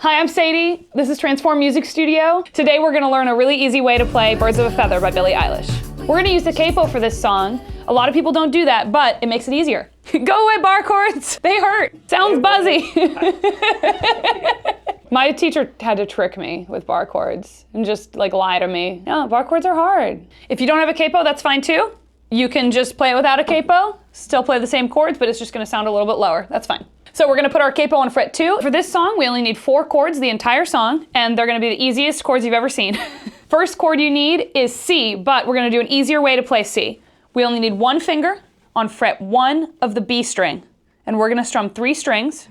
Hi, I'm Sadie. This is Transform Music Studio. Today we're gonna learn a really easy way to play Birds of a Feather by Billie Eilish. We're gonna use the capo for this song. A lot of people don't do that, but it makes it easier. Go away, bar chords. They hurt. Sounds buzzy. My teacher had to trick me with bar chords and just like lie to me. No, bar chords are hard. If you don't have a capo, that's fine too. You can just play it without a capo, still play the same chords, but it's just gonna sound a little bit lower. That's fine. So we're gonna put our capo on fret 2. For this song, we only need 4 chords the entire song, and they're gonna be the easiest chords you've ever seen. First chord you need is C, but we're gonna do an easier way to play C. We only need 1 finger on fret 1 of the B string, and we're gonna strum 3 strings,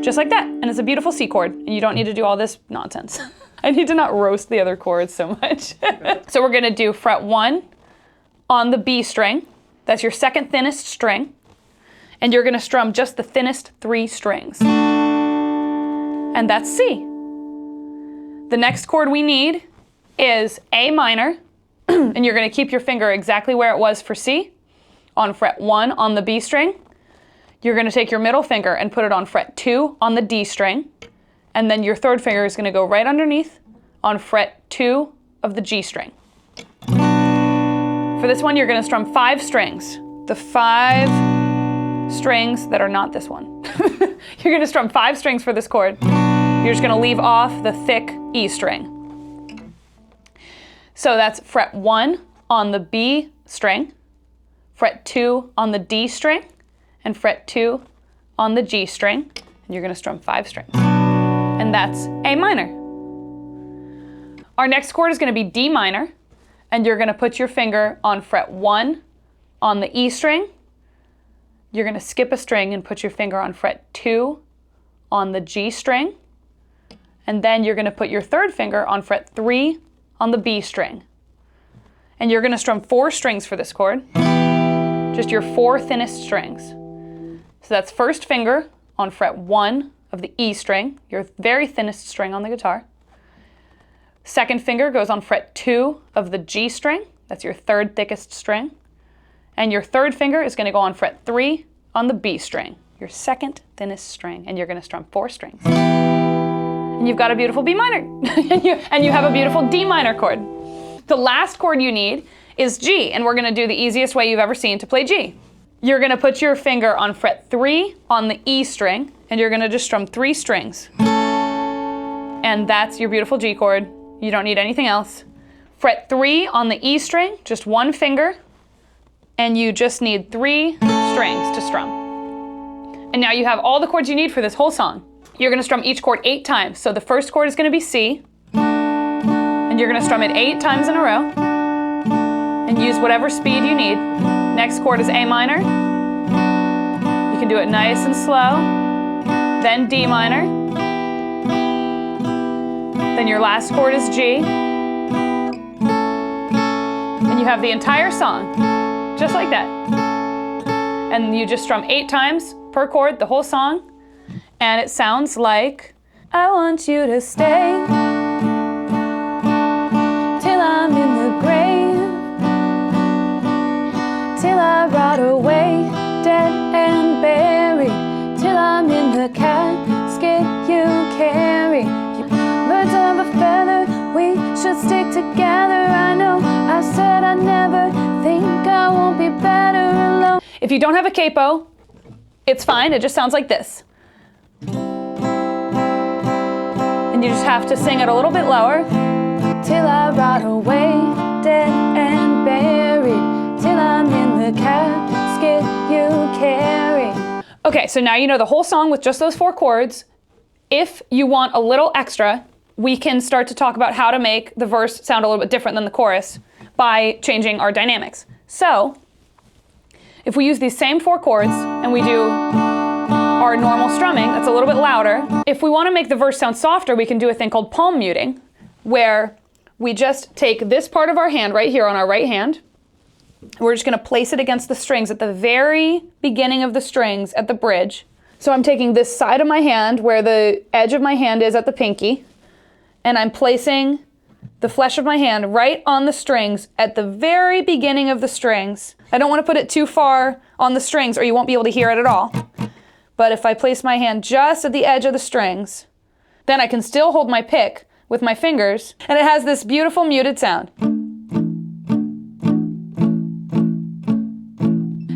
just like that, and it's a beautiful C chord, and you don't need to do all this nonsense. I need to not roast the other chords so much. So we're gonna do fret 1 on the B string, that's your second thinnest string, and you're gonna strum just the thinnest 3 strings. And that's C. The next chord we need is A minor, and you're gonna keep your finger exactly where it was for C, on fret 1 on the B string. You're gonna take your middle finger and put it on fret 2 on the D string, and then your third finger is gonna go right underneath on fret 2 of the G string. For this one, you're gonna strum 5 strings. The 5 strings that are not this one. You're gonna strum 5 strings for this chord. You're just gonna leave off the thick E string. So that's fret 1 on the B string, fret 2 on the D string, and fret 2 on the G string. And you're gonna strum 5 strings. And that's A minor. Our next chord is gonna be D minor, and you're gonna put your finger on fret 1 on the E string. You're gonna skip a string and put your finger on fret 2 on the G string. And then you're gonna put your third finger on fret 3 on the B string. And you're gonna strum 4 strings for this chord, just your 4 thinnest strings. So that's first finger on fret 1 of the E string, your very thinnest string on the guitar. Second finger goes on fret 2 of the G string, that's your third thickest string. And your third finger is gonna go on fret 3 on the B string, your second thinnest string, and you're gonna strum 4 strings. And you've got a beautiful B minor, and you have a beautiful D minor chord. The last chord you need is G, and we're gonna do the easiest way you've ever seen to play G. You're gonna put your finger on fret 3 on the E string, and you're gonna just strum 3 strings. And that's your beautiful G chord. You don't need anything else. Fret 3 on the E string, just 1 finger, and you just need 3 strings to strum. And now you have all the chords you need for this whole song. You're gonna strum each chord 8 times. So the first chord is gonna be C, and you're gonna strum it 8 times in a row, and use whatever speed you need. Next chord is A minor. You can do it nice and slow. Then D minor. Then your last chord is G. And you have the entire song, just like that. And you just strum 8 times per chord, the whole song. And it sounds like, I want you to stay till I'm in the grave, till I rot away, dead and buried, till I'm in the casket you carry. Birds of a feather, we should stick together. I know I said I never think I won't be better alone. If you don't have a capo, it's fine, it just sounds like this. And you just have to sing it a little bit lower. Till I rot away, dead and buried, till I'm in the casket you carry. Okay, so now you know the whole song with just those 4 chords. If you want a little extra, we can start to talk about how to make the verse sound a little bit different than the chorus by changing our dynamics. So, if we use these same 4 chords and we do our normal strumming, that's a little bit louder. If we want to make the verse sound softer, we can do a thing called palm muting, where we just take this part of our hand right here on our right hand. We're just going to place it against the strings at the very beginning of the strings at the bridge. So I'm taking this side of my hand where the edge of my hand is at the pinky, and I'm placing the flesh of my hand right on the strings at the very beginning of the strings. I don't want to put it too far on the strings or you won't be able to hear it at all. But if I place my hand just at the edge of the strings, then I can still hold my pick with my fingers, and it has this beautiful muted sound.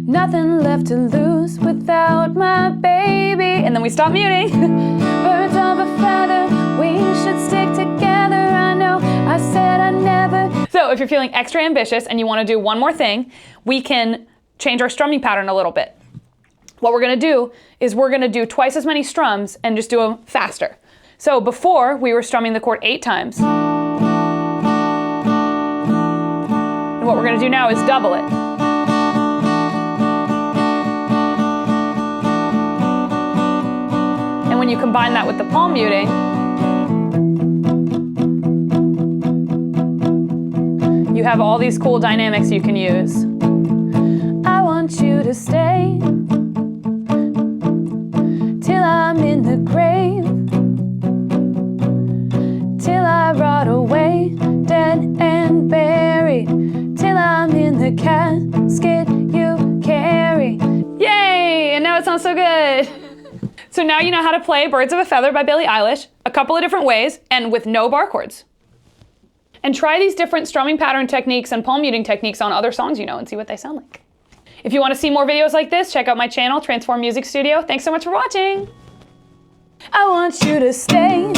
Nothing left to lose without my baby. And then we stop muting. Birds of a feather, we should stick together. I know I said I never. So if you're feeling extra ambitious and you want to do one more thing, we can change our strumming pattern a little bit. What we're going to do is we're going to do twice as many strums and just do them faster. So before, we were strumming the chord 8 times. And what we're going to do now is double it. And when you combine that with the palm muting, you have all these cool dynamics you can use. I want you to stay till I'm in the grave, till I rot away, dead and buried, till I'm in the casket you carry. Yay! And now it sounds so good. So now you know how to play Birds of a Feather by Billie Eilish a couple of different ways and with no bar chords. And try these different strumming pattern techniques and palm muting techniques on other songs you know and see what they sound like. If you want to see more videos like this, check out my channel, Transform Music Studio. Thanks so much for watching. I want you to stay